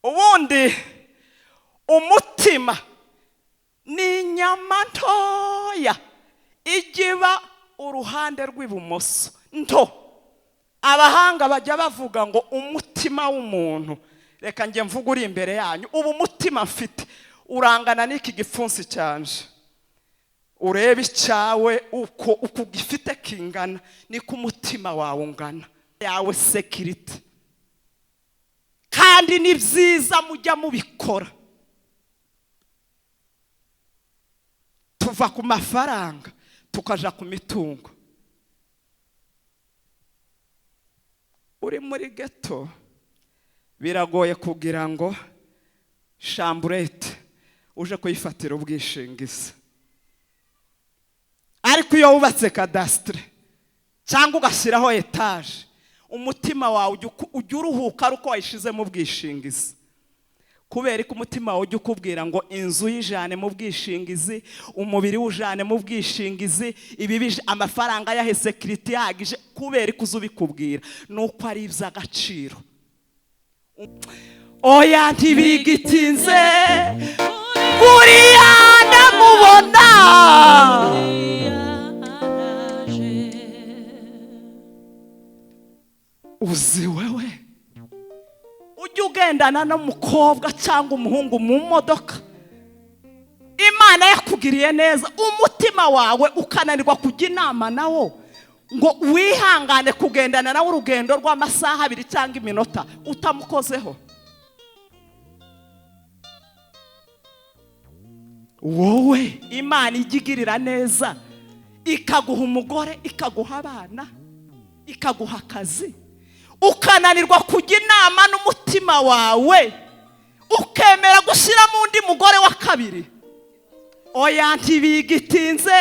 ubundi umutima ni inyama ntoya igiba uruhande rw'ibumoso nto. Abahanga bajya bavuga ngo umutima w'umuntu, reka njye mvuga uri imbere yanyu, ubu umutima mfite urangana n'iki gipfunsi cyanje. Urebe icyawe uko gifite kingana niko umutima wawe ungana, yawe security. Kandi ni byiza mujya mubikora. Tuva ku mafaranga tukaja ku mitungo. Uri muri ghetto biragoye kugira ngo chambrette uje kuyifatira ubwishingizi. Ariko iyo wubatse cadastre cyangwa ugashyiraho etage, umutima wawe ujya uruhuka uko wayishize mu bwishingizi. Kubera ko umutima wawe ujya ukubwira ngo inzu y'ijane mu bwishingizi, umubiri w'ujane mu bwishingizi, ibi amafaranga yahe security yagije. Kubera ko uzubikubwira nuko ari iby'agaciro. Oya ntibigitinze kuriya ndamubona. Uzi wewe ujya ugendana n'umukobwa cyangwa umuhungu mu modoka, Imana yakugiriye neza, umutima wawe ukananirwa kujya inama nawo ngo wihangane kugendana nawe urugendo rw'amasaha 2 cyangwa iminota utamukozeho. Wowe Imana igigirira neza, ikaguha umugore, ikaguha abana, ikaguha akazi, ukananirwa kujya inama n'umutima wawe, ukemera gushyira mu undi mugore wa kabiri. Oya ntibigitinze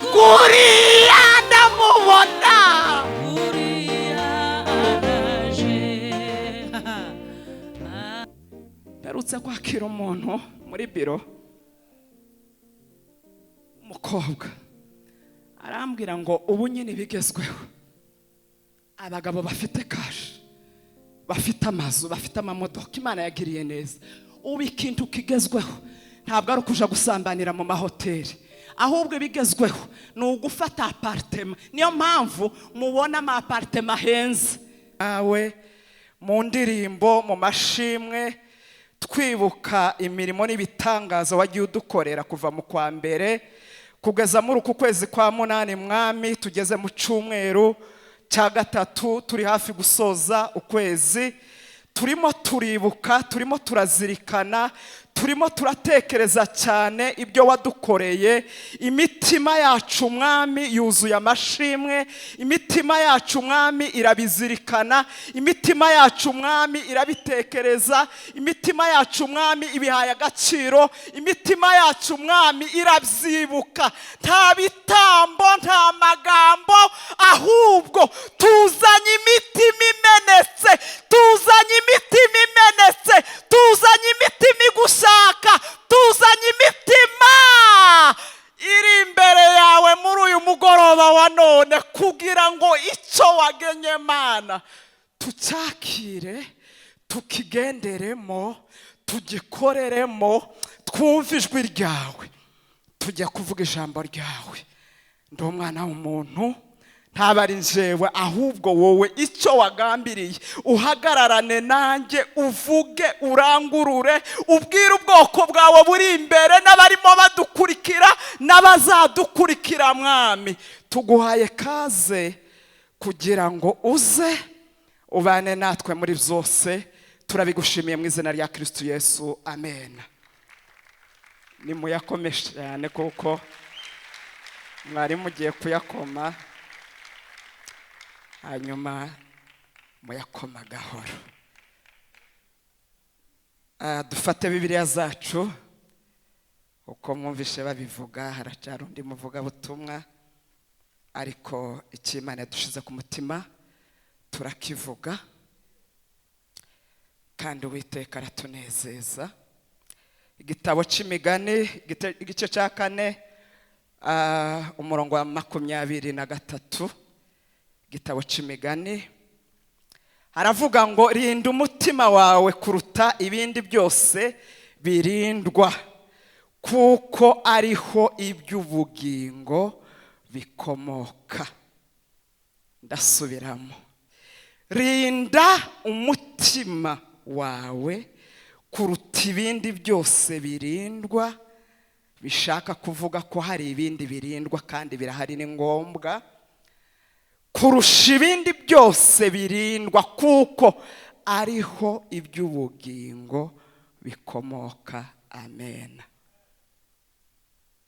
kuriya ndamubona. Narutse kwakira umuntu muri biro, umukobwa arambwira ngo ubu nyine bigezweho, abagabo bafite cash, bafite amazu, bafite amamodoka, Imana yagiriye neza. Ubu ikintu kigezweho ntabwo ari ukuja gusambanira mu mahoteli, ahubwo bigezweho ni ugufata apartment. Niyo mpamvu mubona ama apartment henze. Awe mu ndirimbo, mu mashimwe, twibuka imirimo n'ibitangazo wagiye udukorera kuva mu kwa mbere kugeza muri uku kwezi kwa 8 mwami, tugeze mu cyumweru cya 3, turi hafi gusoza ukwezi. Turimo turibuka, turimo turazirikana, turimo turatekereza cyane ibyo wadukoreye. Imitima yacu mwami yuzuye amashimwe, imitima yacu mwami irabizirikana, imitima yacu mwami irabitekereza, imitima yacu mwami ibihaye agaciro, imitima yacu mwami irabyibuka. Nta bitambo, nta magambo, ahubwo tuzanye imitima imenetse, tuzanye imitima imenetse, tuzanye imitima igushaka, tuzanye imitima iri imbere yawe muri uyu mugoroba wa none, kugira ngo icyo wagenye Mana tucyakire, tukigenderemo, tugikoreremo, twumve ijwi ryawe, tujya kuvuga ijambo ryawe. Ndi umwana w'umuntu, ntabari njewe, ahubwo wowe icyo wagambiriye uhagararane nanjye, uvuge, urangurure, ubwire ubwoko bwawe buri imbere n'abarimo badukurikira n'abazadukurikira. Mwami, tuguhaye kaze kugira ngo uze ubane natwe muri byose. Turabigushimiye mu izina rya Kristo Yesu, amen. Nimuyakomeshe cyane kuko mwari mugiye kuyakoma, hanyuma muyakoma gahoro. Dufate Bibiliya zacu uko mwumvishe babivuga. Haracyari undi muvuga butumwa, ariko icyo Imana yadushize ku mutima turakivuga, kandi Uwiteka aratunezeza. Igitabo cy'Imigani igice cya 4 umurongo wa 23. Igitabo cy'Imigani Haravuga ngo rinda umutima wawe kuruta ibindi byose birindwa, kuko ariho iby'ubugingo bikomoka. Ndasubiramo. Rinda umutima wawe kuruta ibindi byose birindwa. Bishaka kuvuga ko hari ibindi birindwa kandi birahari, ni ngombwa. Kurusha ibindi byose birindwa, kuko ariho iby'ubugingo bikomoka. Amen.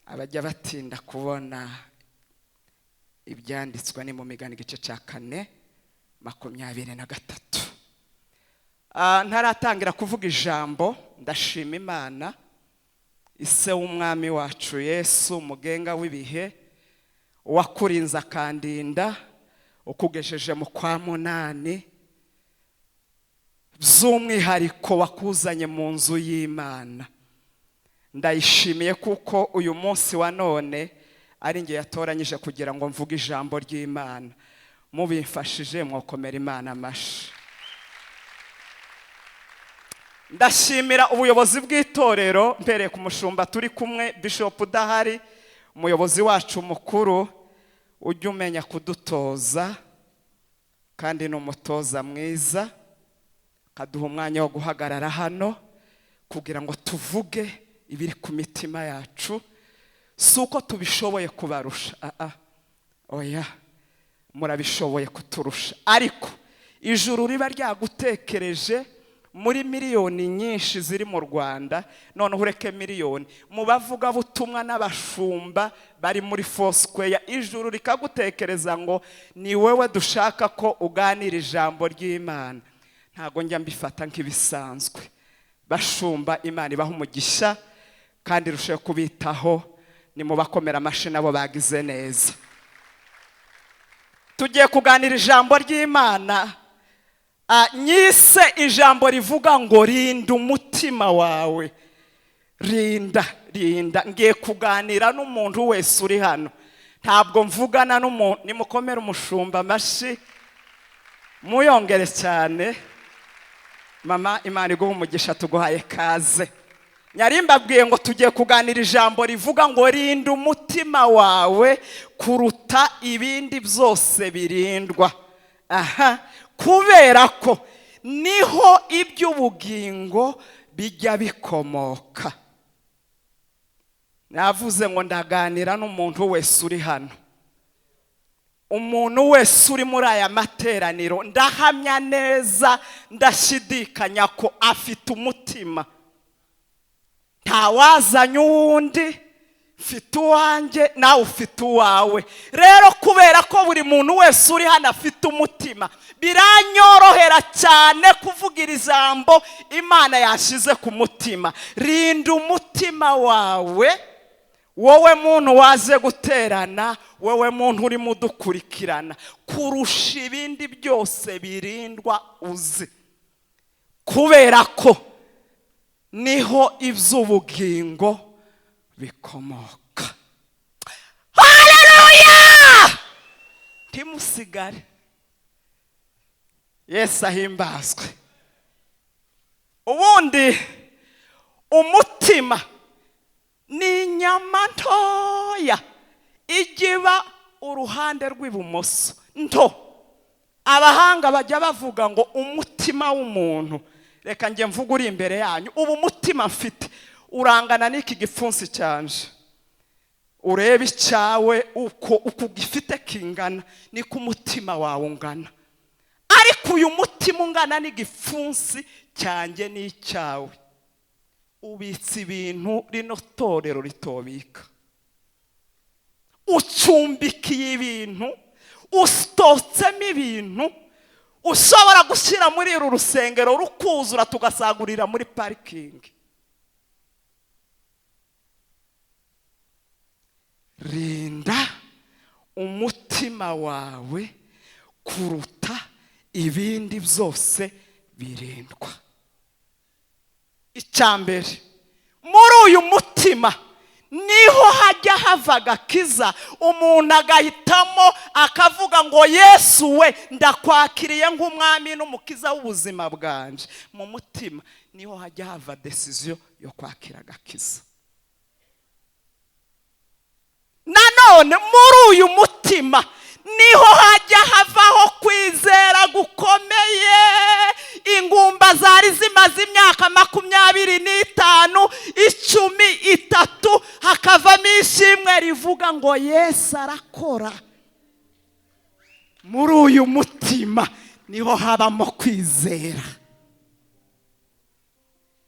Abajya batinda kubona ibyanditswe ni mu Migani igice cya 4:23. Ntaratangira kuvuga ijambo, ndashima Imana ise w'umwami wacu Yesu, umugenga w'ibihe, wakurinze akandinda, ukugejeje mu kwa 8, by'umwihariko wakuzanye mu nzu y'Imana. Ndayishimiye kuko uyu munsi wa none ari nge yatoranyije kugira ngo mvuge ijambo ry'Imana. Mubimfashije mwokomera Imana amashi. Ndashimira ubuyobozi bw'itorero, mpereye ku mushumba turi kumwe, Bishop udahari, umuyobozi wacu mukuru, ujya umenya kudutoza kandi ni umutoza mwiza, kaduha umwanya wo guhagarara hano kugira ngo tuvuge ibiri ku mitima yacu. Si uko tubishoboye kubarusha, oya, murabishoboye kuturusha, ariko ijuru riba ryagutekereje muri miliyoni nyinshi ziri mu Rwanda, none ureke miliyoni mu bavuga butumwa n'abashumba bari muri Foursquare, ijuru rikagutekereza ngo ni wewe dushaka ko uganira ijambo ry'Imana. Ntago njya mbifata nk'ibisanzwe. Bashumba, Imana ibaha umugisha kandi rusheho kubitaho, ni mu bakomera amashi nabo bagize neza. Tugiye kuganira ijambo ry'Imana, nyise ijambo rivuga ngo rinda umutima wawe. Rinda. Ngiye kuganira n'umuntu wese uri hano, ntabwo mvugana n'umuntu. Nimukomere umushumba amashi, muyongere cyane. Mama, Imana iguha umugisha, tuguhaye kaze. Nyarimbabwiye ngo tugiye kuganira ijambo rivuga ngo rinda umutima wawe kuruta ibindi byose birindwa. Kubera ko niho iby'ubugingo bijya bikomoka. Navuze ngo ndaganira n'umuntu wese uri hano. Umuntu wese uri muri aya materaniro, ndahamya neza, ndashidikanya ko afite umutima. Ntawazanye uwundi, mfite uwanjye nawe ufite uwawe. Rero kubera ko buri muntu wese uri hano afite umutima, biranyorohera cyane kuvugira ijambo Imana yashize ku mutima. Rinda umutima wawe, wowe muntu waje guterana, wowe muntu uri mudukurikirana, kurusha ibindi byose birindwa uzi. Kubera ko niho iby'ubugingo bikomoka. Haleluya! Timusigare. Yesu ahimbazwe. Ubundi umutima ni inyama ntoya igiba uruhande rw'ibumoso, nto. Abahanga bajya bavuga ngo umutima w'umuntu, reka njye mvuga uri imbere yanyu, ubu umutima mfite urangana n'iki gipfunsi cyanje. Urebe icyawe uko gifite kingana, niko umutima wawe ungana. Ariko uyu mutima ungana n'igipfunsi cyanjye n'icyawe, ubitse ibintu rino torero ritobika. Ucumbikiye ibintu, ustotsemo ibintu, ushobora gushyira muri uru rusengero rukuzura tugasagurira muri parikingi. Rinda umutima wawe kuruta ibindi byose birindwa. Icyambere, muri uyu mutima niho hajya hava agakiza, umuntu agahitamo akavuga ngo Yesu we ndakwakiriye nk'umwami n'umukiza w'ubuzima bwanje. Mu mutima niho hajya hava decision yo kwakira agakiza. Nanone muri uyu mutima niho hajya havaho kwizera gukomeye. Ingumba zari zimaze imyaka 25, 13, hakavamo ishimwe rivuga ngo Yesu arakora. Muri uyu mutima niho habamo kwizera.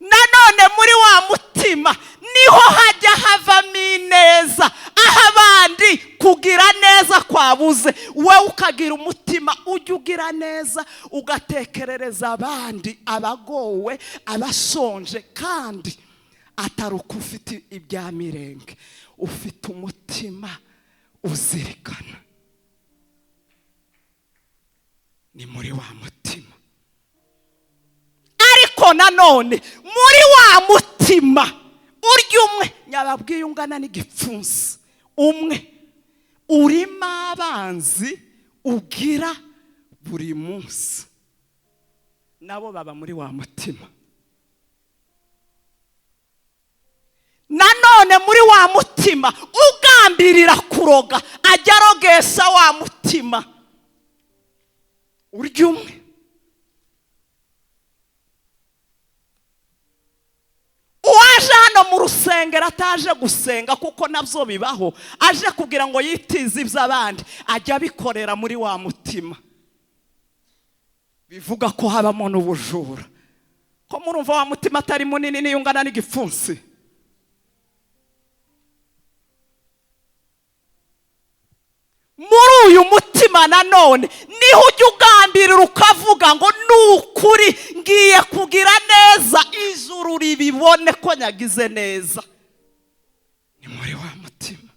Nanone muri wa mutima niho hajya havamo ineza, aho abandi kugira neza kwabuze, we ukagira umutima ujya ugira neza, ugatekerereza abandi, abagowe, abashonje, kandi atari uko ufite ibya mirenge, ufite umutima uzirikana. Ni muri wa mutima. Ariko nanone muri wa mutima urya umwe, nyababwiye ungana n'igipfunsi, umwe urimo abanzi ugira buri munsi, nabo baba muri wa mutima. Nanone muri wa mutima ugambirira kuroga, ajya arogesha wa mutima, urya umwe. Uwaje hano mu rusengero ataje gusenga, kuko nabyo bibaho, aje kugira ngo yitize iby'abandi, ajya abikorera muri wa mutima. Bivuga ko habamo n'ubujura. Ko murumva wa mutima atari munini niyungana n'igipfunsi? Muri uyu mutima nanone niho ujya ugambirira ukavuga ngo nukuri ngiye kugira neza, ijuru ribibone ko nyagize neza. Ni muri wa mutima.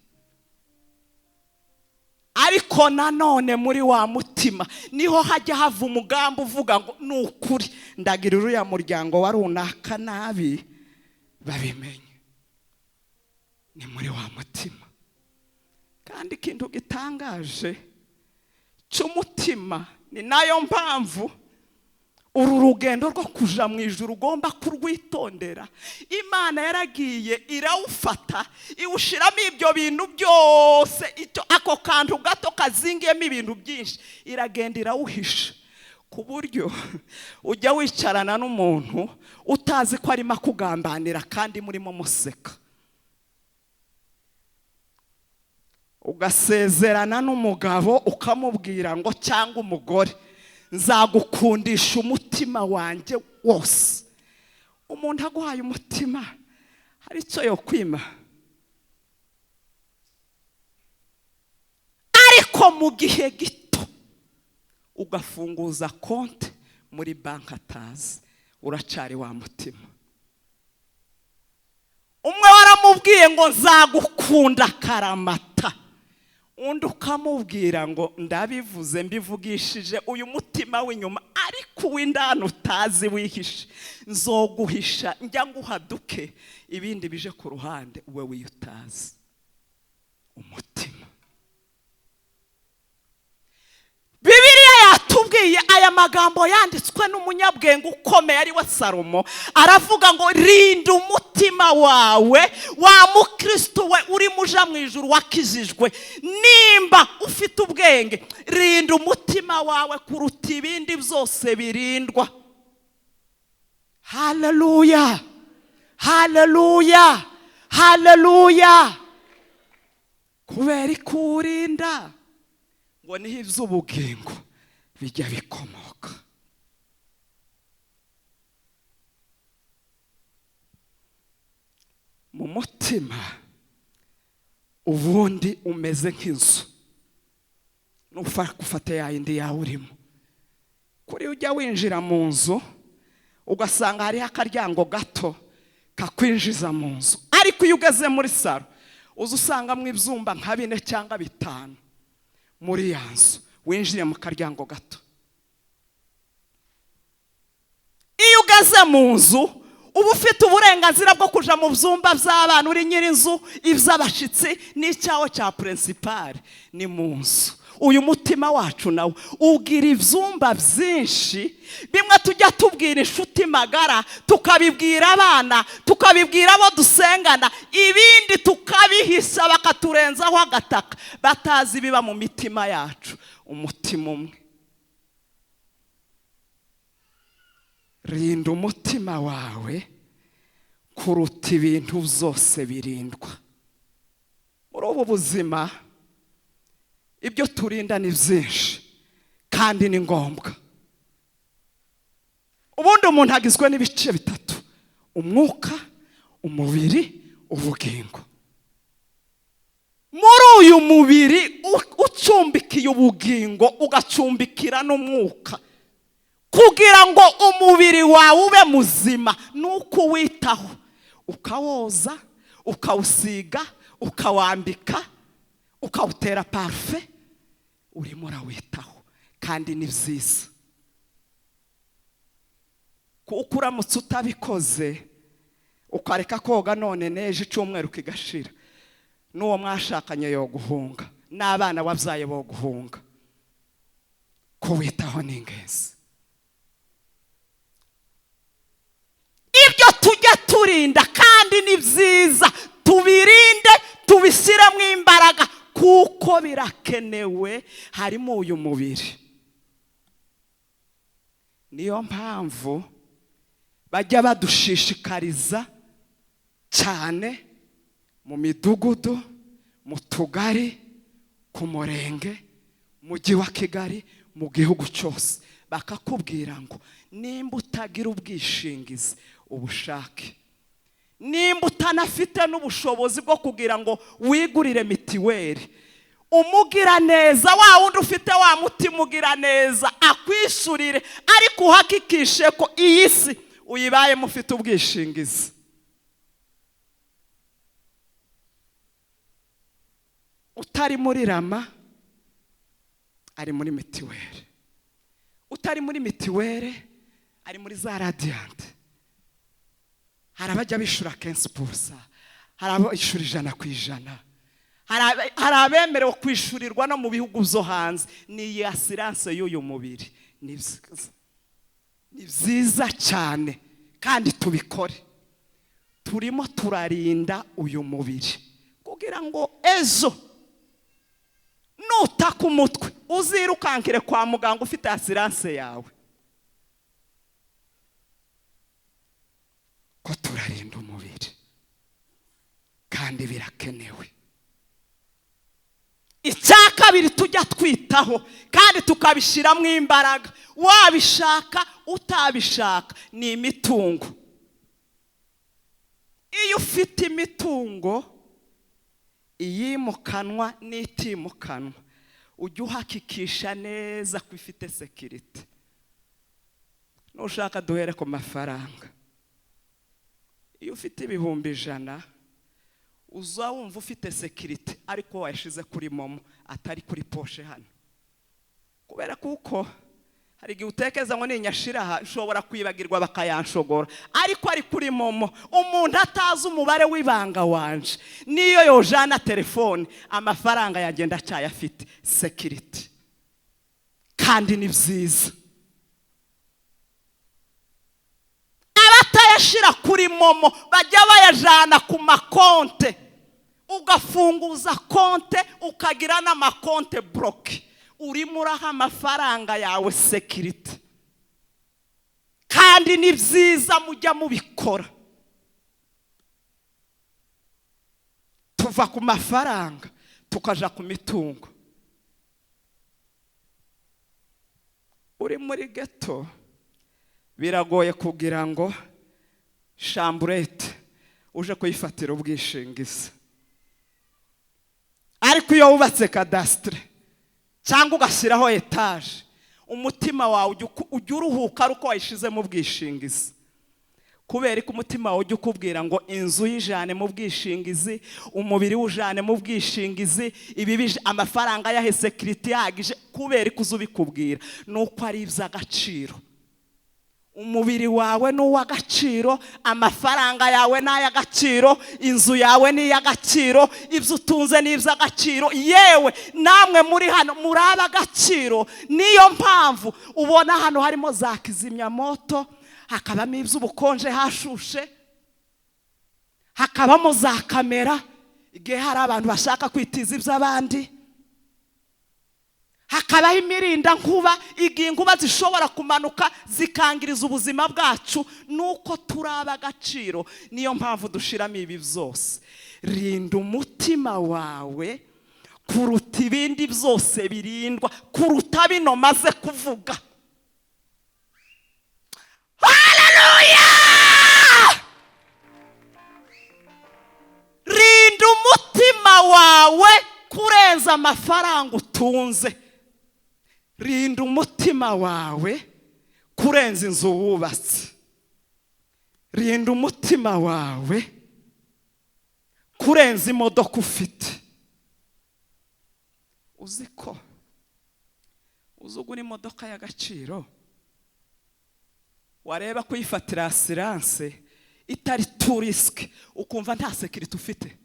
Ariko nanone muri wa mutima niho hajya hava umugambi uvuga ngo nukuri ndagira uriya muryango wa runaka nabi babimenye. Ni muri wa mutima. Kandi ikintu gitangaje cy'umutima, ni nayo mpamvu uru rugendo rwo kuja mu ijuru ugomba kurwitondera. Imana yaragiye irawufata, iwushiramo ibyo bintu byose, ako kantu gato kazingiyemo ibintu byinshi, iragenda irawuhisha, ku buryo ujya wicarana n'umuntu utazi ko arimo kugambanira kandi murimo museka. Ugasezerana n'umugabo ukamubwira ngo cyangwa umugore, nzagukundisha umutima wanjye wose. Umuntu aguhaye umutima hari icyo yo kwima. Ariko mu gihe gito ugafunguza konti muri banki atazi, uracari wa mutima. Umwe waramubwiye ngo nzagukunda karamata, undi ukamubwira ngo ndabivuze mbivugishije uyu mutima w'inyuma, ariko uw'indani utazi wihishe, nzoguhisha njya nguhaduke, ibindi bije ku ruhande uwe wiyutazi. Umutima. Bibiliya yatubwiye aya magambo yanditswe n'umunyabwenge ukomeye ari we Salomo, aravuga ngo rinda umutima wawe wa mukristo we uri muja mu ijuru wakijijwe. Nimba ufite ubwenge, rinda umutima wawe kuruta ibindi byose birindwa. Haleluya, haleluya, haleluya. Kubera ikurinda ngo niho iby'ubugingo bijya bikomoka. Mu mutima ubundi umeze nk'inzu, nufata ya yindi yawe urimo. Kuri ujya winjira mu nzu ugasanga hariho akaryango gato kakwinjiza mu nzu, ariko iyo ugeze muri saro uza usangamo ibyumba nka 4 cyangwa 5 muri ya nzu, winjire mu karyango gato. Iyo ugeze mu nzu uba ufite uburenganzira bwo kuja mu byumba by'abana uri nyir'inzu, iby'abashitsi n'icyawo cya principal ni mu nzu. Uyu mutima wacu nawe ugira ibyumba byinshi, bimwe tujya tubwira inshuti magara, tukabibwira abana, tukabibwira abo dusengana, ibindi tukabihisha bakaturenzaho agataka, batazi biba mu mitima yacu. Umutima umwe. Rinda umutima wawe kuruta ibintu byose birindwa muri ubu buzima. Ibyo turinda ni byinshi kandi ni ngombwa. Ubundi umuntu agizwe n'ibice bitatu: umwuka, umubiri, ubugingo. Muri uyu mubiri ucumbikiye ubugingo, ugacumbikira n'umwuka. Kugira ngo umubiri wawe ube muzima, nuko witaho, ukawoza, ukawusiga, ukawambika, ukawutera parufe. Urimo urawitaho kandi ni byiza. Kuko uramutse utabikoze ukareka koga none n'ejo icyumweru kigashira, n'uwo mwashakanye yo guhunga, n'abana wabyaye bo guhunga. Kuwitaho ni ingenzi. Ibyo tujya turinda kandi ni byiza, tubirinde, tubishyiremo imbaraga kuko birakenewe. Harimo uyu mubiri. Niyo mpamvu bajya badushishikariza cyane mu midugudu, mu tugari, ku murenge, mu mujyi wa Kigali, mu gihugu cyose, bakakubwira ngo nimba utagira ubwishingizi ubushake, nimba utanafite n'ubushobozi bwo kugira ngo wigurire mitiweli, umugira neza wa wundi ufite wa mutima ugira neza akwishurire, ariko uhakikishe ko iyi si uyibayemo ufite ubwishingizi. Utari muri Rama ari muri mitiweli, utari muri mitiweli ari muri za Radiant. Hari abajya bishura 15%, hari abishura 100%, hari abemerewe kwishurirwa no mu bihugu byo hanze. Ni assurance y'uyu mubiri. Ni byiza cyane kandi tubikore. Turimo turarinda uyu mubiri kugira ngo ejo nutaka umutwe uzirukankire kwa muganga ufite assurance yawe. Ko turarinda umubiri kandi birakenewe. Icya kabiri tujya twitaho kandi tukabishyiramo imbaraga, wabishaka utabishaka, ni imitungo. Iyo ufite imitungo iyimukanwa n'itimukanwa, ujya uhakikisha neza ko ifite security. Nushaka duhere ku mafaranga. Iyo ufite ibihumbi 100 uza wumva ufite security, ariko wayishize kuri momo atari kuri poshe hano. Kubera kuko hari igihe utekeza ngo ninyashiraha nshobora kwibagirwa bakayanshogora, ariko ari kuri momo umuntu atazi umubare w'ibanga wanje, niyo yojana telefone amafaranga yagenda cyayafite security. Kandi ni byiza. Abatayashira kuri momo bajya bayajana ku makonte, ugafunguza konte ukagira n'amakonte bloke. Urimo uraha amafaranga yawe security. Kandi ni byiza mujya mubikora. Tuva ku mafaranga tukaja ku mitungo. Uri muri ghetto biragoye kugira ngo chambrette uje kuyifatira ubwishingizi. Ariko iyo wubatse cadastre cyangwa ugashyiraho etage, umutima wawe ujya uruhuka uko wayishize mu bwishingizi. Kubera ko umutima wawe ujya ukubwira ngo inzu y'ijane mu bwishingizi, umubiri w'ujane mu bwishingizi, ibi amafaranga yahe security yagije. Kubera ko uzubikubwira nuko ari iby'agaciro. umubiri wawe ni uw'agaciro, amafaranga yawe ni ay'agaciro, inzu yawe ni iy'agaciro, ibyo utunze ni iby'agaciro, yewe namwe muri hano muri ab'agaciro. Niyo mpamvu ubona hano harimo za kizimyamoto, hakabamo iby'ubukonje hashushe, hakabamo za kamera igihe hari abantu bashaka kwitiza iby'abandi, hakabaho imirinda nkuba igihe inkuba zishobora kumanuka zikangiriza ubuzima bwacu. Nuko turaba agaciro. Niyo mpamvu dushiramo ibi byose. Rinda umutima wawe kuruta ibindi byose birindwa, kuruta bino maze kuvuga. Haleluya! Rinda umutima wawe kurenza amafaranga utunze. Rinda umutima wawe kurenza inzu wubatse. Rinda umutima wawe kurenza imodoka ufite. Uziko uzugura imodoka y'agaciro, wareba kuyifatira assurance itari touriste, ukumva nta security ufite.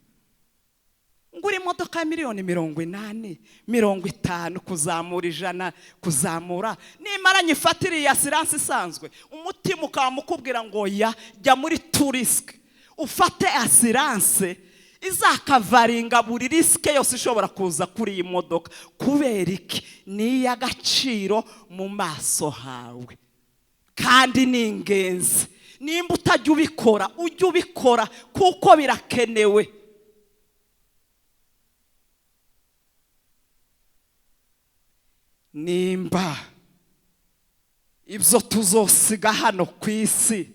Ngura imodoka ya miliyoni 80, 50 kuzamura 100, kuzamura nimara nyifatira iyi assurance isanzwe, umutima ukamukubwira ngo jya muri touriste, ufate assurance izakavaringa buri risk yose ishobora kuza kuri iyi modoka. Kubera iki? Ni y'agaciro mu maso hawe kandi ni ingenzi. Nimba utajya ubikora, ujye ubikora kuko birakenewe. Nimba ibyo tuzosiga hano ku isi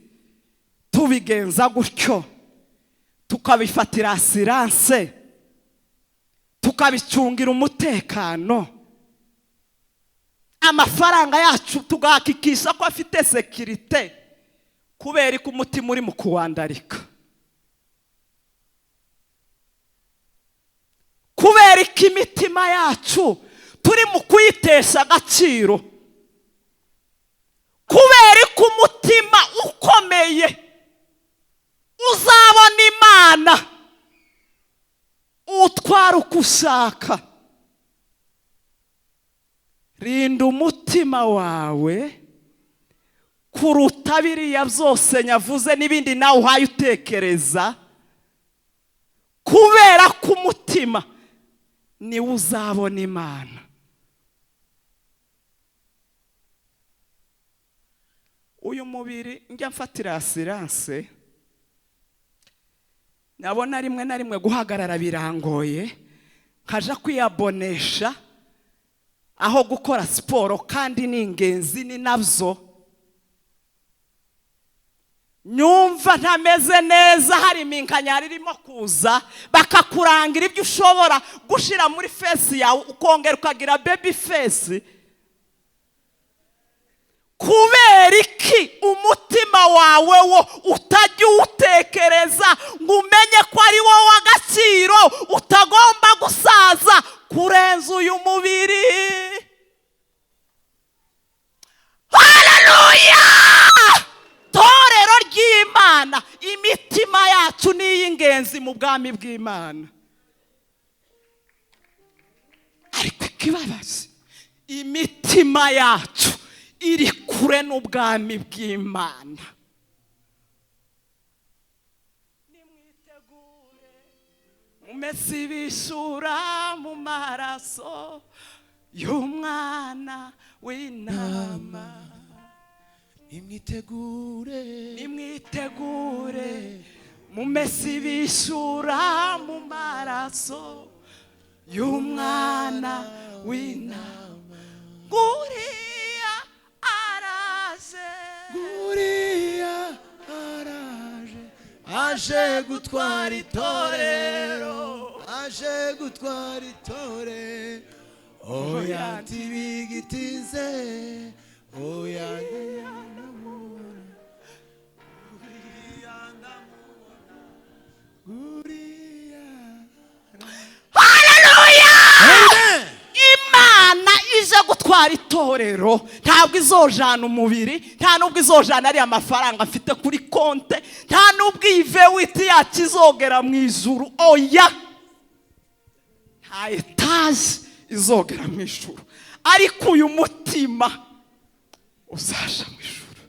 tubigenza gutyo, tukabifatira assurance, tukabicungira umutekano, amafaranga yacu tugahakikisha ko afite security, kubera ko umutima uri mu kuwandarika, kubera ko imitima yacu turi mu kuyitesha agaciro, kubera ko umutima ukomeye uzabona Imana utwara uko ushaka. Rinda umutima wawe kuruta biriya byose nyavuze n'ibindi nawe uhaye utekereza, kubera ko umutima niwe uzabona Imana. Uyu mubiri njya mfatira assurance, nabona rimwe na rimwe guhagarara birangoye, nkaja kwiyabonesha aho gukora siporo, kandi ni ingenzi ni nabyo. Nyumva ntameze neza, hari iminkanyari irimo kuza bakakurangira ibyo ushobora gushira muri face yawe, ukongera ukagira baby face. Kubera iki umutima wawe wo utajya utekereza ngo umenye ko ari wowe w'agaciro, utagomba gusaza kurenza uyu mubiri. Haleluya! Torero ry'Imana, imitima yacu ni iy'ingenzi mu bwami bw'Imana. Ariko ikibabaje, imitima yacu iri kure n'ubwami bw'Imana. Nimwitegure mumese ibishura mu maraso y'umwana w'intama. Nimwitegure mumese ibishura mu maraso y'umwana w'intama. Guriya araje, aje gutwara itorero, aje gutwara itorero. Oya ntibigitize, oya ndamubona, guriya. Haleluya! Imana ije gutwara itorero. itorero ntabwo izojana umubiri, nta nubwo izojana ari amafaranga afite kuri konte, nta nubwo iyi vewiti yacu izogera mu ijuru. Oya, nta etaje izogera mu ijuru, ariko uyu mutima uzaja mu ijuru.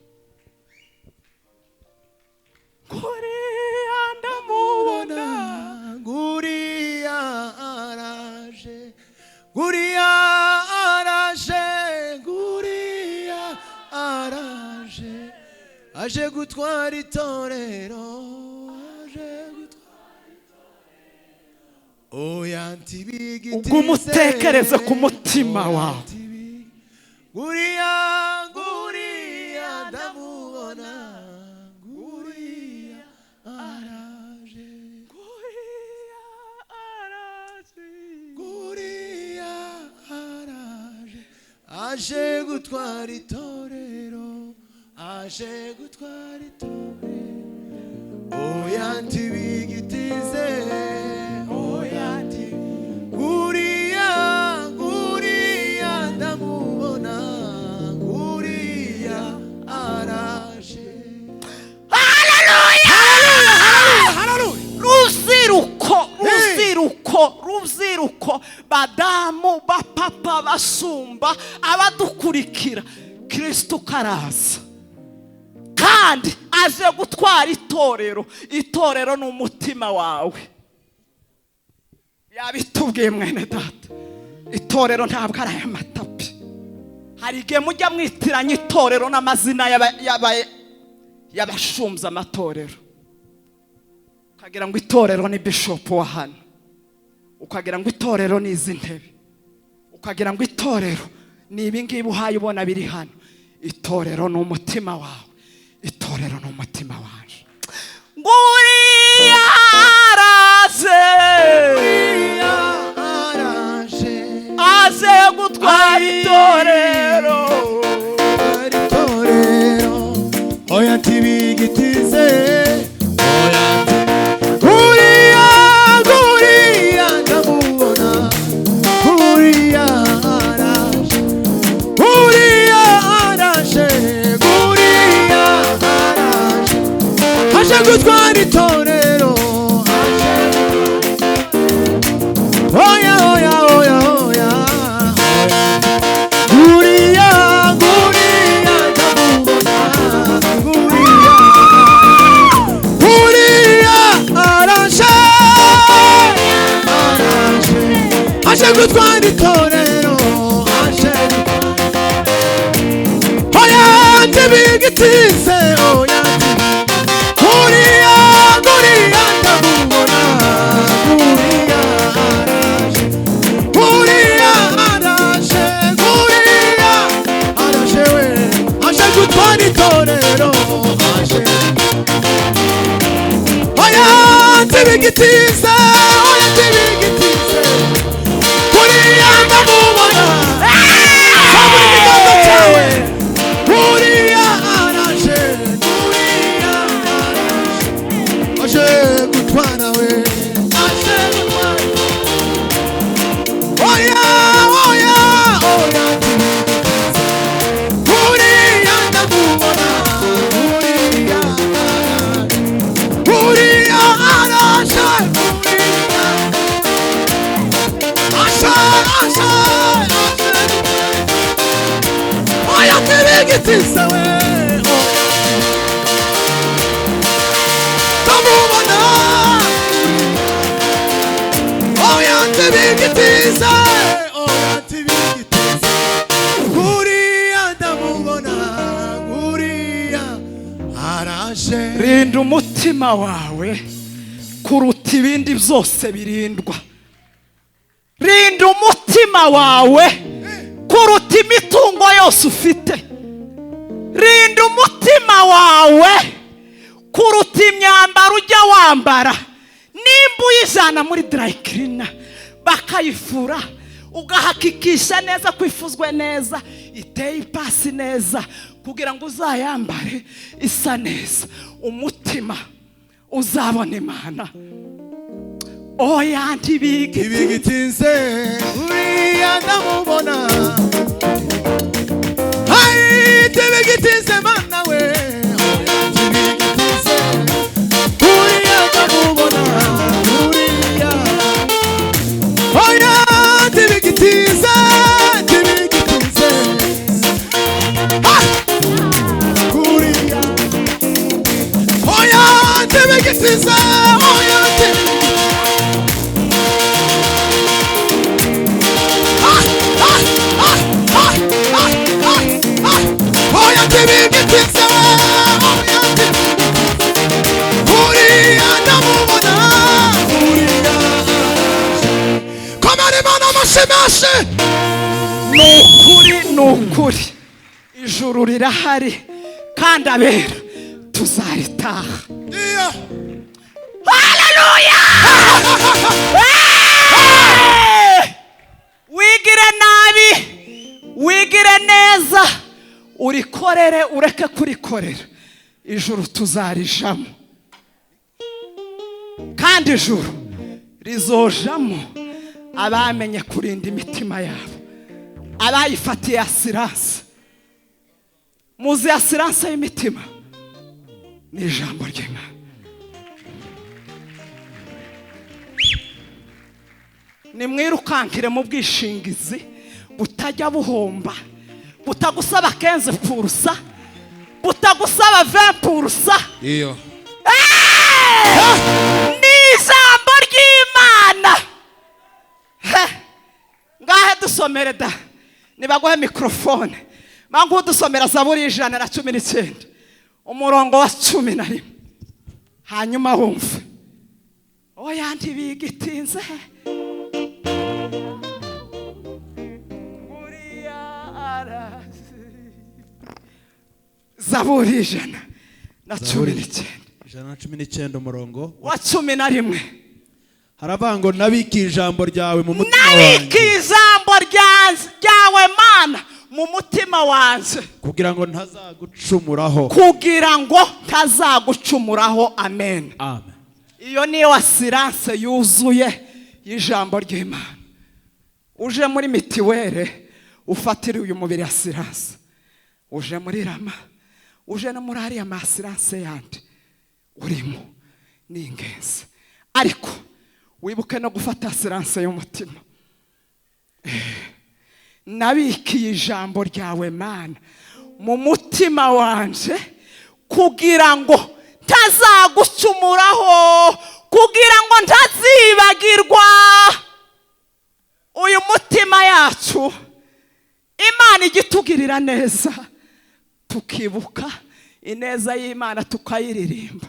Nguriya ndamubona, nguriya araje, nguriya araje, nguriya araje, aje gutwara itorero, aje gutwara itorero. Oya ntibigitize, ubwo umutekereze ku mutima wawe. Nguriya, nguriya ndamubona, nguriya araje, nguriya araje, nguriya araje, aje gutwara itorero, aje gutwara itorero. Oya ntibigitize, oya ntibigitize, nguriya, nguriya ndamubona, nguriya araje. Rubyiruko, badamu, bapapa, basumba, abadukurikira, Kristo karaza kandi aje gutwara itorero. Itorero ni umutima wawe. Yabitubwiye mwene data, itorero ntabwo ari aya matapi. Hari igihe mujya mwitiranya itorero n'amazina y'abashumbya amatorero, ukagira ngo itorero ni bishop wa hano, ukagira ngo itorero ni izi ntebe, ukagira ngo itorero ni ibi ngibi uhaye ubona biri hano. Itorero ni umutima wawe, itorero ni umutima waje. Nguriya araje, Nguriya araje, aje gutwara itorero, itorero. Oya ntibigitize, oya nguriya, nguriya ndamubona, nguriya araje, nguriya araje, nguriya araje, aje gutwara itorero, oya, oya, oya, oya, nguriya, nguriya ndamubona, nguriya, nguriya araje, araje, aje gutwara itorero, aje, oya ntibigitize, oya nguriya, nguriya ndamubona, nguriya araje, nguriya araje, nguriya araje, we aje gutwara itorero, aje, oya ntibigitize, oya ntibigitize, nguriya ndamubona, saburi ikiganza cyawe, nguriya araje, nguriya araje, aje gutwara, we aje gutwara, oya, oya, oya ntibigitize, nguriya ndamubona, nguriya araje, nguriya araje, nguriya asha, asha, oya ntibigitize, we ndamubona, oya ntibigitize, oya ntibigitize, nguriya ndamubona, nguriya araje. rinda umutima wawe kuruta ibindi byose birindwa. Rinda umutima wawe kuruta imitungo yose ufite. Rinda umutima wawe kuruta imyambaro ujya wambara. Nimba uyijana muri dry cleaner bakayifura, ugahakikisha neza kwifuzwe neza, iteye ipasi neza, kugira ngo uzayambare isa neza, umutima uzabona Imana. Oya ntibigitize, ntibigitize, nguriya ndamubona, tibigitize mana we tibigitize kuriya ndamubona kuriya oya tibigitize tibigitize kuriya oya tibigitize oya tibigitize kuriya ndamubona kuriya komera Imana amashyi menshi. ni ukuri ijuru rirahari kandi abera tuzaritaha. Haleluya! Wigire nabi wigire neza urikorere ureke kurikorera, ijuru tuzarijamo kandi ijuru rizojamo abamenye kurinda imitima yabo, abayifatiye asiranse. Muzi asiranse y'imitima ni ijambo ry'Imana. Nimwirukankire mu bwishingizi butajya buhomba, butagusaba 15%, butagusaba 20%. Iyo ni ijambo ry'Imana. Ngahe dusomere da, nibaguhe mikrofone mangu dusomera Zaburi 119 umurongo wa 11, hanyuma wumve. Oya ntibigitinze Zaburi 119 umurongo wa 11 haravuga ngo nabiki ijambo ryawe mu mutima wanjye, nabiki ijambo ryawe Mana mu mutima wanjye, kugira ngo ntazagucumuraho. Amen. Amen. Iyo niyo asiranse yuzuye y'ijambo ry'Imana. Uje muri mitiwere ufatira uyu mubiri asiranse, uje muri Rama, uje no muri ariya masiranse yandi urimo, ni ingenzi. Ariko wibuke no gufata asiranse y'umutima. Nabikiye ijambo ryawe Mana mu mutima wanje kugira ngo ntazagucumuraho, kugira ngo ntazibagirwa. Uyu mutima yacu Imana igitugirira neza, tukibuka ineza y'Imana tukayiririmba.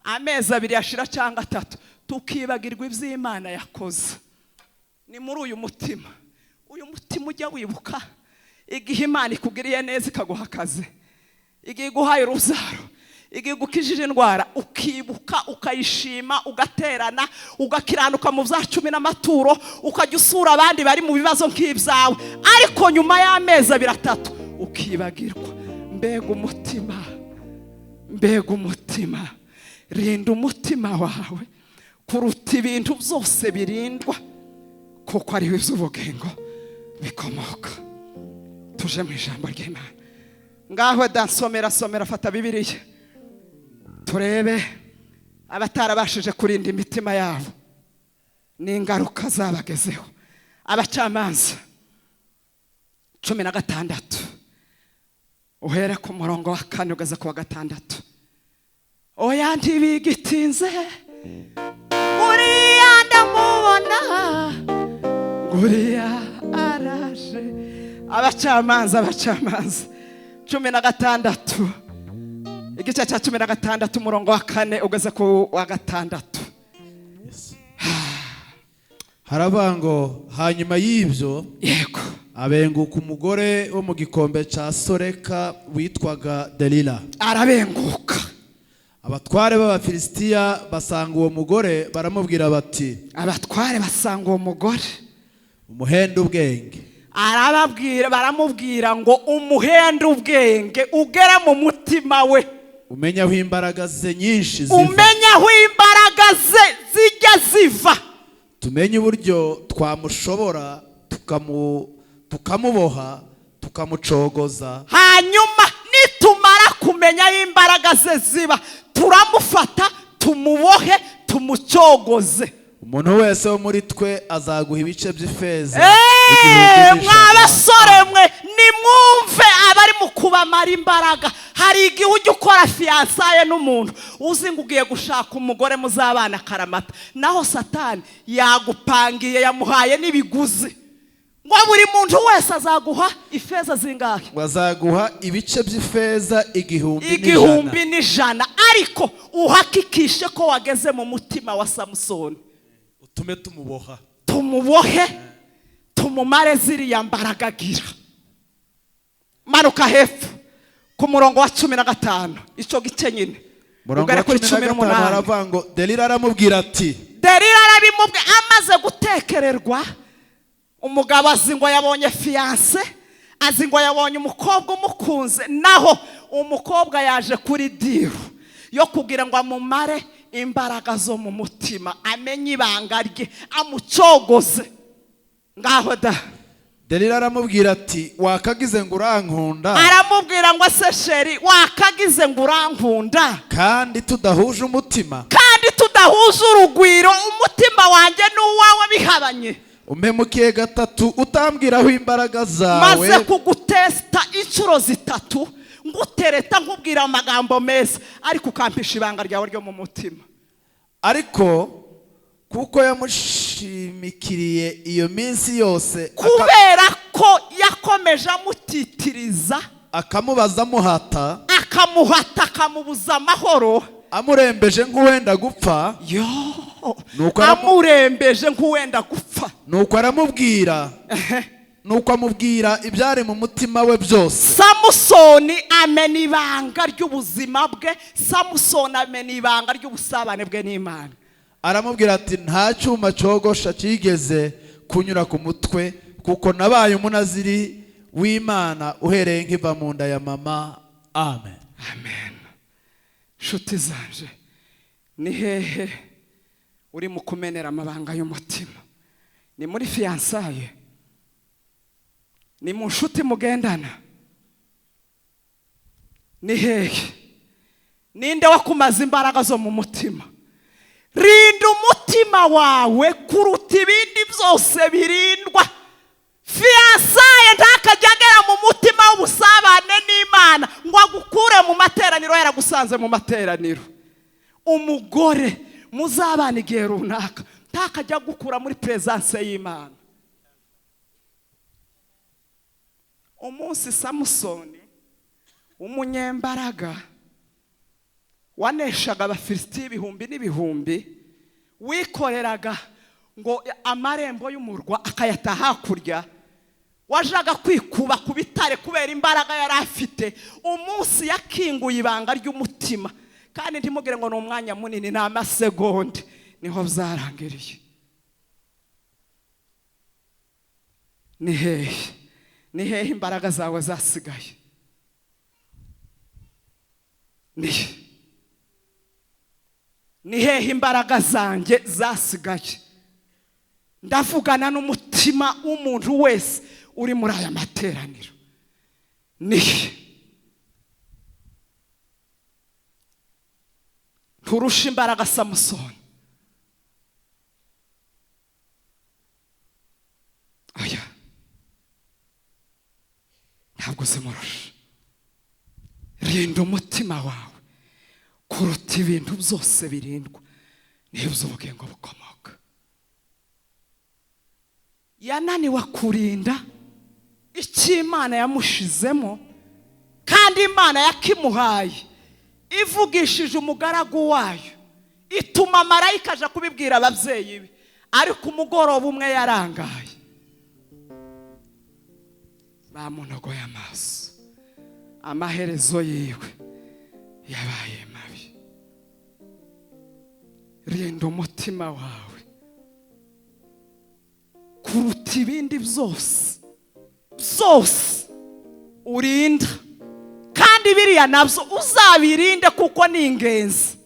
Amezi 2 yashira cyangwa 3 tukibagirwa iby'Imana yakoze. Ni muri uyu mutima ujya wibuka igihe Imana ikugiriye neza ikaguha akazi, igihe iguhaye urubyaro, igihe igukijije indwara, ukibuka ukayishima, ugaterana, ugakiranuka mu bya 10 n'amaturo, ukajya usura abandi bari mu bibazo nk'ibyawe. Ariko nyuma y'amezi 2-3 ukibagirwa. Mbega umutima, rinda umutima wawe kuruta ibintu byose birindwa, kuko ari iby'ubugingo bikomoka. Tuje mu ijambo ry'Imana. Ngaho dansomera fata Bibiliya turebe abatarabashije kurinda imitima yabo n'ingaruka zabagezeho. Abacamanza 16 uhere ku murongo wa 4 ugeze ku wa 6. Oya ntibigitinze uriya ndamubona, uriya araje. Abacamanza 16 igice cya 16 umurongo wa 4 ugeze ku wa 6. Haravuga ngo hanyuma y'ibyo, yego, abenguka umugore wo mu gikombe cya Soreka witwaga Delila. Arabenguka. Abatware b'Abafilisitiya basanga uwo mugore, baramubwira bati, abatware basanga uwo mugore umuhenda ubwenge. Baramubwira ngo umuhenda ubwenge ugera mu mutima we, umenya aho imbaraga ze nyinshi zijya ziva, tumenye uburyo twamushobora tukamuboha tukamucogoza. hanyuma nitumara kumenya imbaraga ze ziba, turamufata tumubohe tumucogoze. Umuntu wese wo muri twe azaguha ibice by'ifeza. Mwabasore mwe nimwumve abari mu kubamara imbaraga. Hari igihe ujya ukora fiyansaye n'umuntu uzi ngo ugiye gushaka umugore muzabana akaramata, naho Satani yagupangiye yamuhaye n'ibiguzi ngo buri muntu wese azaguha ifeza zingahe? Bazaguha ibice by'ifeza 1,100, ariko uhakikishe ko wageze mu mutima wa Samusoni. Utume tumuboha, tumubohe, tumumare ziriya mbaraga agira. Manuka hepfo ku murongo wa 15 icyo gice nyine. Ugare kuri 18 haravuga ngo Delila aramubwira ati, Delila arabimubwira amaze gutekererwa. Umugabo azi ngo yabonye fiance, azi ngo yabonye umukobwa umukunze, naho umukobwa yaje kuri diru yo kugira ngo amumare imbaraga zo mu mutima, amenye ibanga rye, amucogoze. Ngaho da Delila aramubwira ati, wakagize ngo urankunda? Aramubwira ngo se sheri, wakagize ngo urankunda kandi tudahuje umutima, kandi tudahuje urugwiro, umutima wanjye n'uwawe bihabanye. Umpemukiye gatatu utambwiraho imbaraga zawe, maze kugutesta inshuro 3, ngutereta nkubwira amagambo meza, ariko ukampisha ibanga ryawe ryo mu mutima. Ariko kuko yamushimikiriye iyo minsi yose, kubera ko yakomeje amutitiriza, akamubaza amuhata, akamubuza amahoro, amurembeje nk'uwenda gupfa. Amurembeje nk'uwenda gupfa. Nuko amubwira ibyari mu mutima we byose. Samusoni amena ibanga ry'ubuzima bwe. Samusoni amena ibanga ry'ubusabane bwe n'Imana. Aramubwira ati, nta cyuma cyogosha kigeze kunyura ku mutwe, kuko nabaye umunaziri w'Imana uhereye nkiva mu nda ya mama. Amen. Amen. Nshuti zanje, ni hehe uri mu kumenera amabanga y'umutima? Ni muri fiyansaye? Ni mu nshuti mugendana? Ni hehe? Ninde wakumaza imbaraga zo mu mutima? Rinda umutima wawe kuruta ibindi byose birindwa. Fiyansaye ntakajya agera mu mutima w'ubusabane n'Imana ngo agukure mu materaniro yaragusanze mu materaniro. Umugore muzabana igihe runaka ntakajya gukura muri presence y'Imana. Umunsi Samusoni umunyembaraga waneshaga Abafilisiti ibihumbi n'ibihumbi, wikoreraga ngo amarembo y'umurwa akayata hakurya, wajaga kwikuba ku bitare kubera imbaraga yari afite. Umunsi yakinguye ibanga ry'umutima, kandi ntimugire ngo ni umwanya munini, ni amasegonde, niho byarangiriye. Ni hehe imbaraga zawe zasigaye? Ni hehe imbaraga zanjye zasigaye? Ndavugana n'umutima w'umuntu wese uri muri aya materaniro. Nturusha imbaraga Samusoni. Oya, ntabwo zimurusha. Rinda umutima wawe kuruta ibintu byose birindwa n'iby'ubugingo bukomoka. Yananiwe kurinda icyo Imana yamushizemo, kandi Imana yakimuhaye ivugishije umugaragu wayo, ituma marayika aje kubibwira ababyeyi be, ariko umugoroba umwe yarangaye, bamunogoye amaso, amaherezo yiwe yabaye mabi. Rinda umutima wawe kuruta ibindi byose urinda, kandi biriya nabyo uzabirinde kuko ni ingenzi.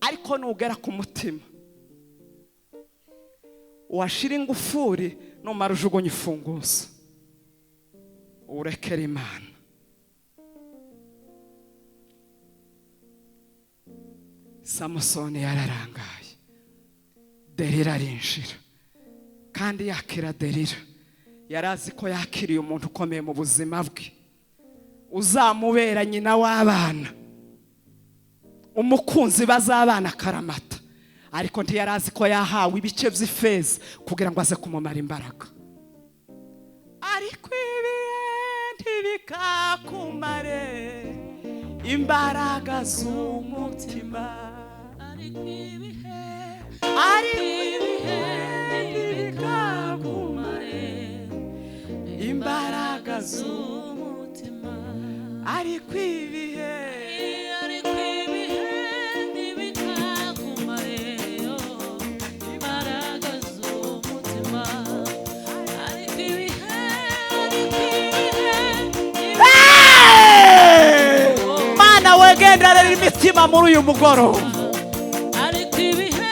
Ariko nugera ku mutima washira ingufuri, numara ujugunye ifunguzo, urekera Imana. Samusoni yararangaye, Delila arinjira, kandi yakira Delila yari azi ko yakiriye umuntu ukomeye mu buzima bwe, uzamubera nyina w'abana, umukunzi bazabana akaramata. Ariko ntiyari azi ko yahawe ibice by'ifeza kugira ngo aze kumumara imbaraga. Ariko ibihe ntibikakumare imbaraga z'umutima, ariko ibihe ntibikakumare imbaraga z'umutima, ariko ibihe ntibikakumare imbaraga z'umutima, ariko ibihe Mana wegenderera imitima muri uyu mugoroba. Ariko ibihe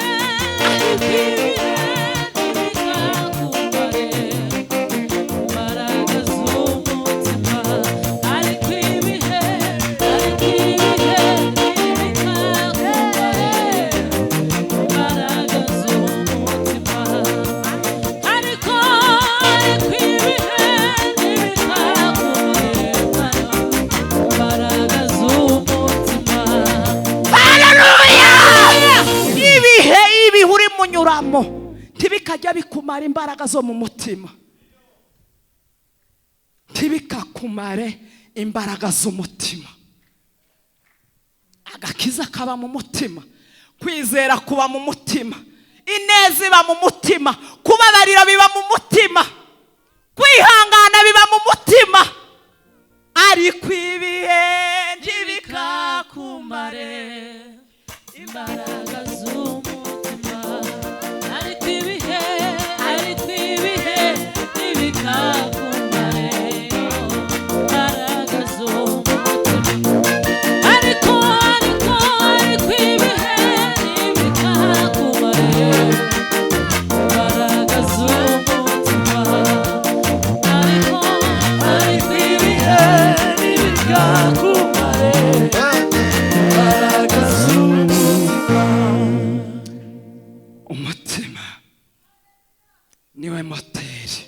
ntibikakumare imbaraga z'umutima, ariko ibihe ntibikakumare imbaraga z'umutima, ariko ibihe ntibikakumare imbaraga z'umutima. Haleluya! Ibihe uri munyuramo ntibikajya bikumara imbaraga zo mu mutima, ntibikakumare imbaraga z'umutima. Agakiza kaba mu mutima, kwizera kuba mu mutima, ineza iba mu mutima, kubabarira biba mu mutima, kwihangana biba mu mutima. Ariko ibihe ntibikakumare imbaraga z'umutima, ariko ibihe ntibikakumare imbaraga z'umutima, ariko ibihe ntibikakumare imbaraga z'umutima, ariko ibihe ntibikakumare imbaraga z'umutima. Umutima niwe moteri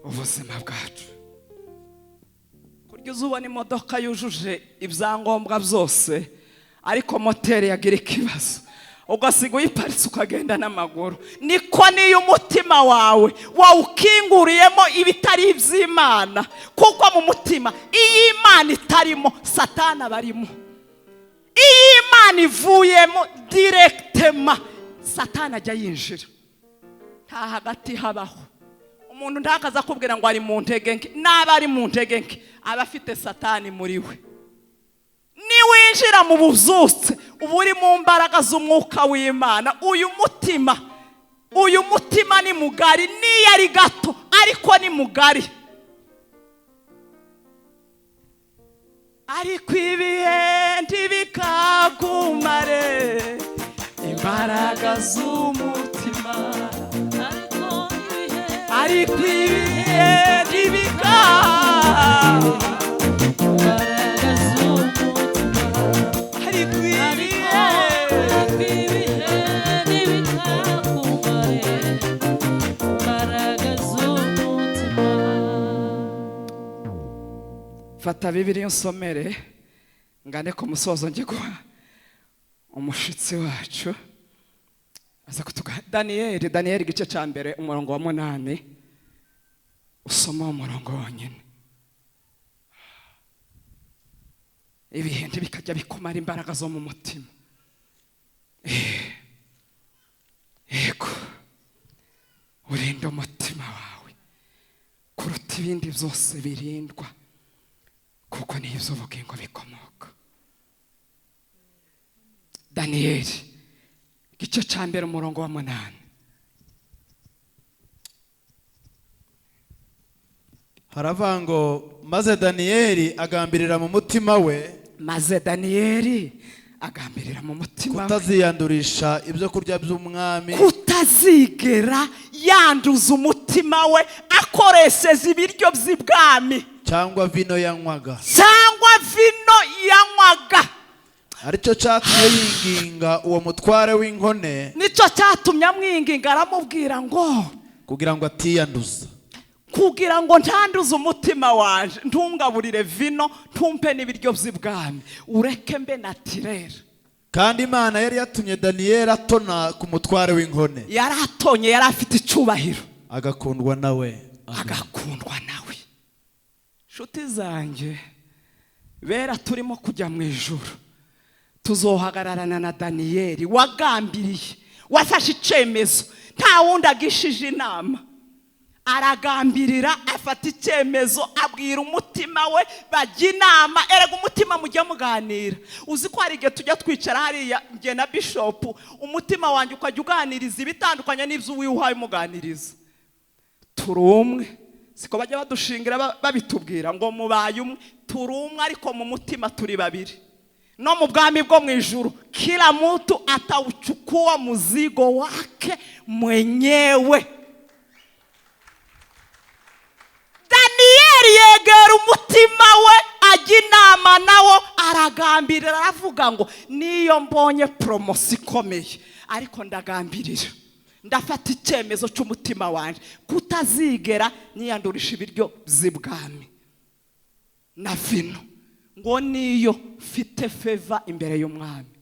ubuzima bwacu. Kurya uzubona imodoka yujuje ibyangombwa byose, ariko moteri yagira ikibazo, ugasiga uyiparitse ukagenda n'amaguru. Niko niyo umutima wawe wawukinguriyemo ibitari iby'Imana, kuko mu mutima iyo Imana itarimo Satani aba arimo. Iyo Imana ivuyemo direktema Satani ajya yinjira, nta hagati habaho. Umuntu ntakaza kubwira ngo ari mu ntege nke, n'aba ari mu ntege nke aba afite Satani muri we. Niwinjira mu buzutse uba uri mu mbaraga z'umwuka w'Imana. Uyu mutima ni mugari, niyo ari gato ariko ni mugari. Ariko ibihe ntibikakumare imbaraga z'umutima, ariko ibihe ntibikakumare imbaraga z'umutima. Fata Bibiliya unsomere ngane ku musozo njye guha umushitsi wacu aza kutuga Daniyeli igice cya mbere umurongo wa 8, usoma umurongo wonyine. Ibihe ntibikajya bikumara imbaraga zo mu mutima. Yego, urinda umutima wawe kuruta ibindi byose birindwa, kuko niyo iby'ubugingo bikomoka. Daniyeli igice cya mbere umurongo wa 8. haravuga ngo maze Daniyeli agambirira mu mutima we, kutaziyandurisha ibyo kurya by'umwami, kutazigera yanduza umutima we akoresheje ibiryo by'ibwami cyangwa vino yanywaga, aricyo cyatumye yinginga uwo mutware w'inkone, nicyo cyatumye amwinginga aramubwira ngo kugira ngo atiyanduza, kugira ngo ntanduze umutima wanje, ntungaburire vino, ntumpe n'ibiryo by'ibwami, ureke mbe natirere. kandi Imana yari yatumye Daniyeli atona ku mutware w'inkone, yari atonye, yari afite icyubahiro, agakundwa nawe. Nshuti zanjye bera, turimo kujya mu ijuru, tuzohagararana na Daniyeli wagambiriye, wafashe icyemezo, nta wundi agishije inama, aragambirira, afata icyemezo, abwira umutima we, bajya inama. Erega umutima mujya muganira. Uzi ko hari igihe tujya twicara hariya njye na Bishop, umutima wanjye ukajya uganiriza ibitandukanye n'ibyo wihaye umuganiriza. Turi umwe, siko bajya badushingira babitubwira ngo mubaye umwe. Turi umwe ariko mu mutima turi babiri. No mu bwami bwo mu ijuru, kila mtu atauchukua mzigo wake mwenyewe. Daniyeli yegera umutima we, ajya inama nawo, aragambirira, aravuga ngo niyo mbonye promosi ikomeye, ariko ndagambirira, ndafata icyemezo cy'umutima wanjye kutazigera niyandurisha ibiryo by'ibwami na vino, ngo niyo mfite feva imbere y'umwami.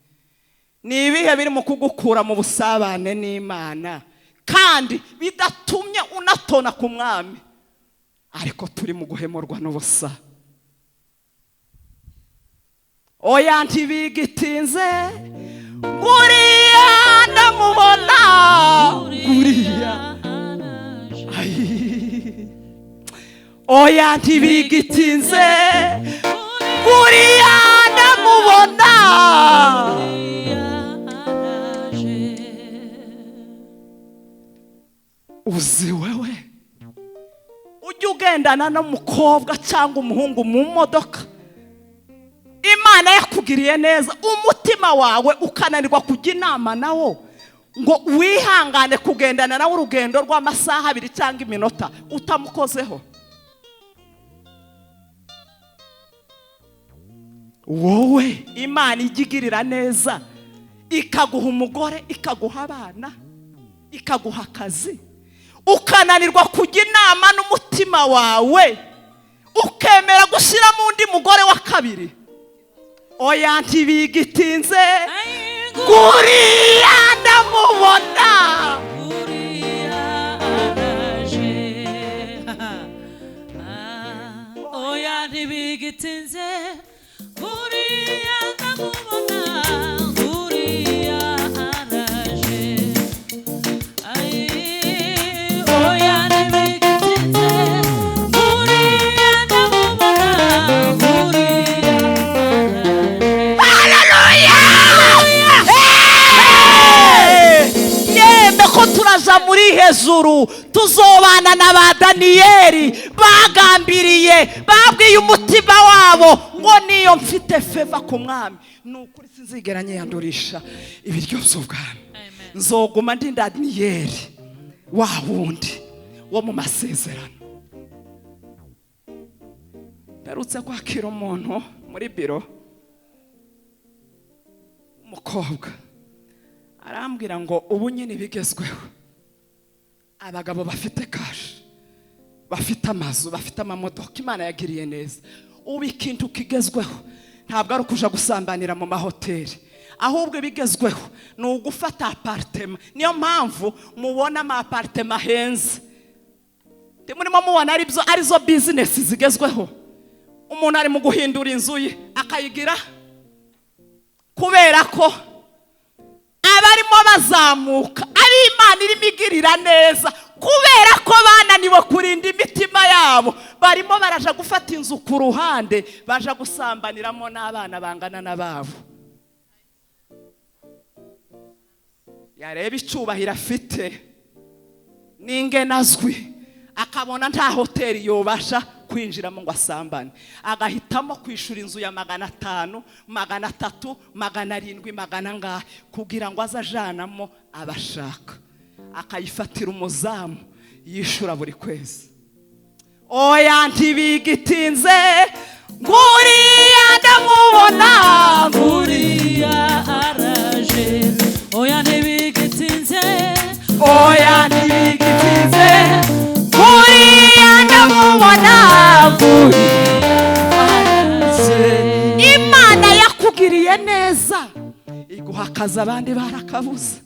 Ni ibihe biri mu kugukura mu busabane n'Imana kandi bidatumye unatona ku mwami, ariko turi mu guhemurwa n'ubusa? Oya ntibigitinze, nguriya ndamubona, nguriya. Oya ntibigitinze, nguriya ndamubona. Uzi wewe ujya ugendana n'umukobwa cyangwa umuhungu mu modoka, Imana yakugiriye neza, umutima wawe ukananirwa kujya inama nawo ngo wihangane kugendana nawe urugendo rw'amasaha 2 cyangwa iminota utamukozeho. Wowe Imana igigirira neza, ikaguha umugore, ikaguha abana, ikaguha akazi, ukananirwa kujya inama n'umutima wawe, ukemera gushyira mu undi mugore wa kabiri. Oya ntibigitinze, nguriya ndamubona. Oya ntibigitinze, nguriya ndamubona, nguriya araje. Oya ntibigitinze, nguriya ndamubona, nguriya araje. Haleluya! Yembe ko turaja muri hejuru, tuzobana na ba Daniyeli bagambiriye, babwiye umutima wabo ngo niyo mfite feva ku mwami, nukuri sinzigera nyandurisha ibiryo by'ubwami. Nzoguma ndi Daniyeli wa wundi wo mu masezerano. Darutse kwakira umuntu muri biro, umukobwa arambwira ngo ubu nyine bigezweho, abagabo bafite kashi, bafite amazu, bafite amamodoka, Imana yagiriye neza. Ubu ikintu kigezweho ntabwo ari ukuja gusambanira mu mahoteli, ahubwo bigezweho ni ugufata apartment. Niyo mpamvu mubona ama apartment henze, murimo mubona arizo business zigezweho. Umuntu ari mu guhindura inzu ye akayigira, kubera ko abarimo bazamuka ari Imana irimo igirira neza, kubera ko bananiwe kurinda imitima yabo, barimo baraja gufata inzu ku ruhande, baja gusambaniramo n'abana bangana n'ababo. Yareba icyubahiro afite n'ingene azwi, akabona nta hoteli yobasha kwinjiramo ngo asambane, agahitamo kwishura inzu ya 500, 300, 700, 700 ngahe, kugira ngo azajanamo abashaka, akayifatira umuzamu yishura buri kwezi. oya ntibigitinze nguriya ndamubona nguriya araje oya ntibigitinze oya ntibigitinze nguriya ndamubona nguriya araje. Imana yakugiriye neza iguha akazi abandi barakabuze,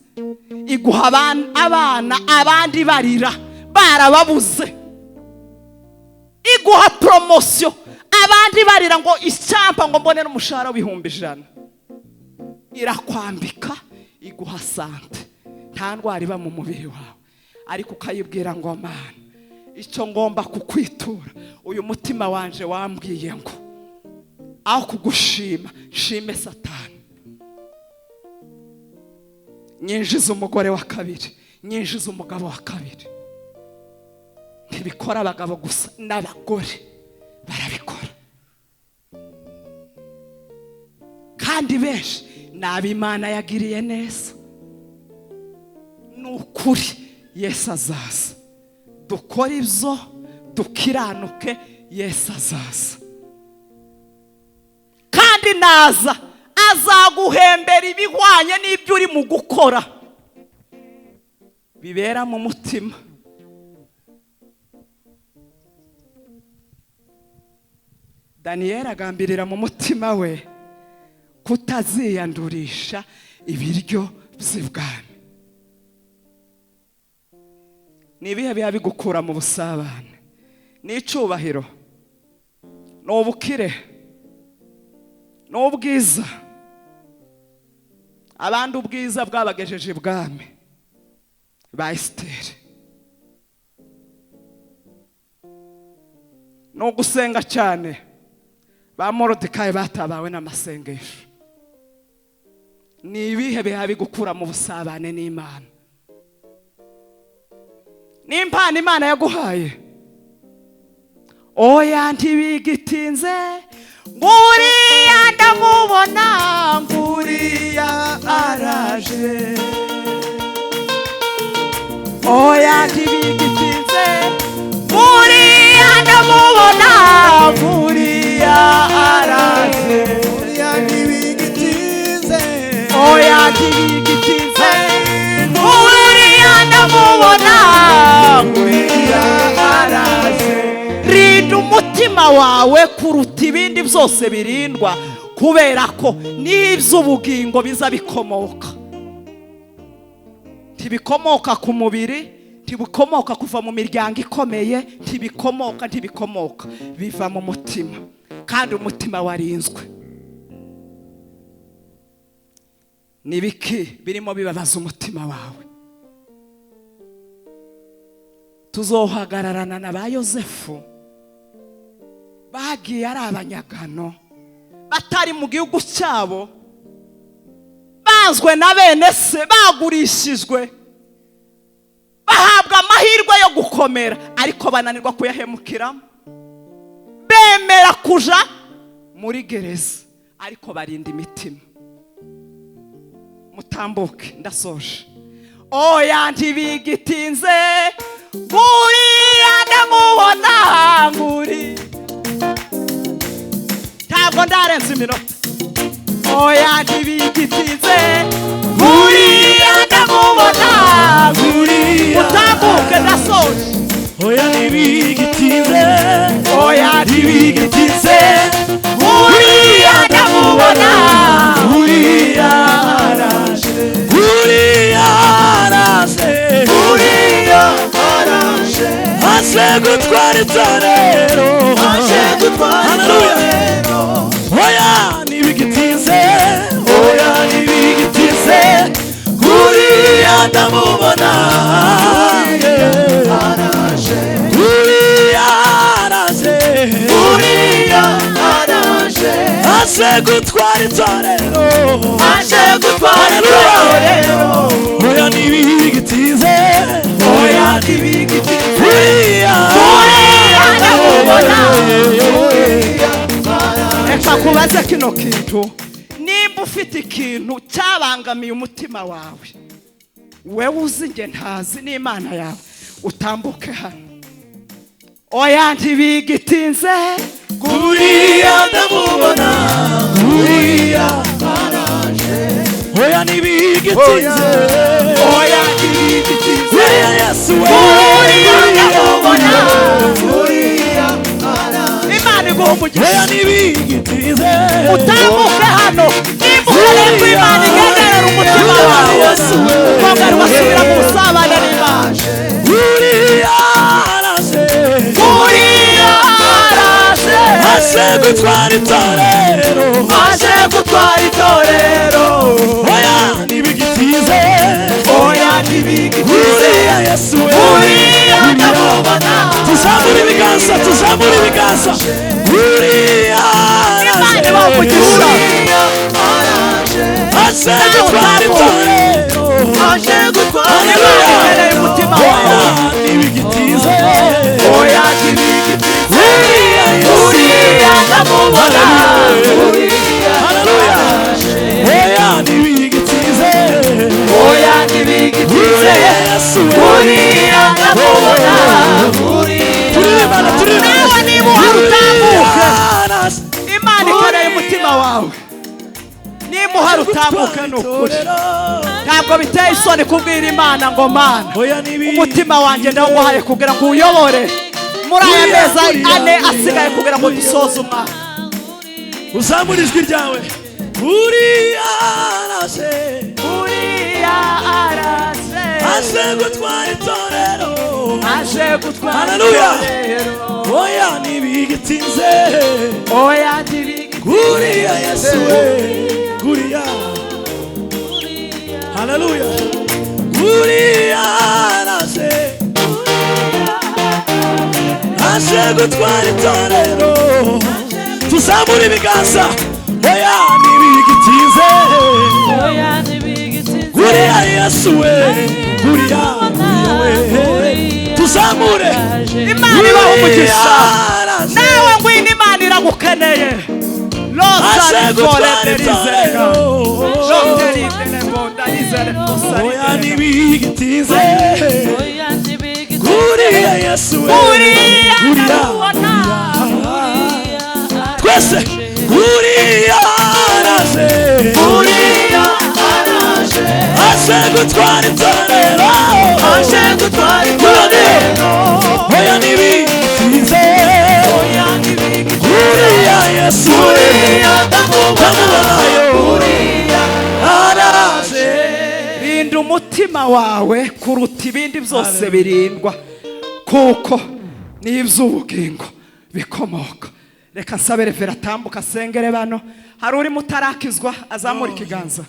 iguha abana abandi barira barababuze, iguha promosiyo abandi barira ngo icyampa ngo mbone n'umushahara w'ibihumbi 100. Irakwambika iguha sante, nta ndwara iba mu mubiri wawe, ariko ukayibwira ngo Mana icyo ngomba kukwitura, uyu mutima wanje wambwiye ngo aho kugushima nshime Satani. Nyinjiza umugore wa kabiri, nyinjiza umugabo wa kabiri. Ntibikora abagabo gusa, n'abagore barabikora, kandi benshi n'ab'Imana yagiriye neza. Nukuri Yesu azaza, dukora ibyo dukiranuke, Yesu azaza kandi naza azaguhembera ibihwanye n'ibyo uri mu gukora bibera mu mutima. Daniyeli agambirira mu mutima we kutaziyandurisha ibiryo by'ibwami. Ni ibihe biha bigukura mu busabane? Ni icyubahiro, ni ubukire, ni ubwiza. Abandi ubwiza bwabagejeje ibwami, ba Esiteri. Ni ugusenga cyane, ba Moridekayi batabawe n'amasengesho. Ni ibihe biha bigukura mu busabane n'Imana? Ni impano Imana yaguhaye. Oya ntibigitinze nguriya ndamubona nguriya araje. Oya ntibigitinze nguriya ndamubona nguriya araje. Oya ntibigitinze, oya ntibigitinze nguriya ndamubona nguriya araje. Rinda umutima wawe kuruta ibindi byose birindwa, kubera ko n'iby'ubugingo biza bikomoka. Ntibikomoka ku mubiri, ntibikomoka kuva mu miryango ikomeye, ntibikomoka biva mu mutima, kandi umutima warinzwe. Nibiki birimo bibabaza umutima wawe? Tuzohagararana na ba Yosefu bagiye ari abanyagano, batari mu gihugu cyabo, bazwe na bene se, bagurishijwe, bahabwa amahirwe yo gukomera, ariko bananirwa kuyahemukiramo. Bemera kuja muri gereza, ariko barinda imitima. Mutambuke, ndasoje. Oya ntibigitinze nguriya ndamubona nguriya. Ntabwo ndarenza iminota. Oya ntibigitinze nguriya ndamubona nguriya. Mutambuke, ndasoje. oya ntibigitinze Oya ntibigitinze nguriya ndamubona nguriya araje. nguriya araje Nguriya araje. aje gutwara itorero Aje gutwara itorero. oya ntibigitinze Oya ntibigitinze nguriya ndamubona araje. nguriya araje Nguriya araje. aje gutwara itorero Aje gutwara itorero. oya ntibigitinze Oya ntibigitinze nguriya nguriya ndamubona. Reka kubaze kino kintu, nimba ufite ikintu cyabangamiye umutima wawe, wewe uzi nge ntazi n'Imana yawe, utambuke hano. oya ntibigitinze kuriya ndamubona kuriya araje oya ntibigitinze oya ntibigitinze kuriya Yesu we kuriya ndamubona kuriya araje Imana iguha umugisha oya ntibigitinze utambuke hano nimukorere ko Imana igenderera umutima wawe ukongera ugasubira mu busabane n'Imana kuriya araje kuriya araje aje gutwara itorero aje gutwara itorero oya ntibigitinze oya ntibigitinze kuriya Yesu we kuriya ndamubona tuzamura ibiganza kuriya Imana ibaha umugisha aje gutwara itorero aje gutwara itorero umutima wawe ntibigitinze oya ntibigitinze kuriya ndamubona haleluya oya ntibigitinze oya ntibigitinze Yesu kuriya ndamubona turibana nawe niba uhari utambuke Imana ikoreye umutima wawe niba uhari utambuke ni ukuri ntabwo biteye isoni kubwira Imana ngo Mana umutima wanjye ndawuguhaye kugira ngo uyobore muri aya mezi ane asigaye kugira ngo dusoze umwaka uzamura ijwi ryawe kuriya araje aje gutwara itorero aje gutwara Haleluya. itorero oya ntibigitinze oya ntibigitinze kuriya Yesu we kuriya haleluya kuriya araje aje gutwara itorero tuzamura ibiganza oya ntibigitinze kuriya Yesu we kuriya we tuzamure Imana ibaha umugisha nawe ngwino Imana iragukeneye aje gutwara itorero oya ntibigitinze kuriya Yesu we kuriya twese kuriya araje aje gutwara itorero oya ntibigitinze kuriya Yesu we ndamubonayo araje rinda umutima wawe kuruta ibindi byose birindwa kuko n'iby'ubugingo bikomoka reka nsabe refera atambuka asengere bano hari urimo utarakizwa azamura ikiganza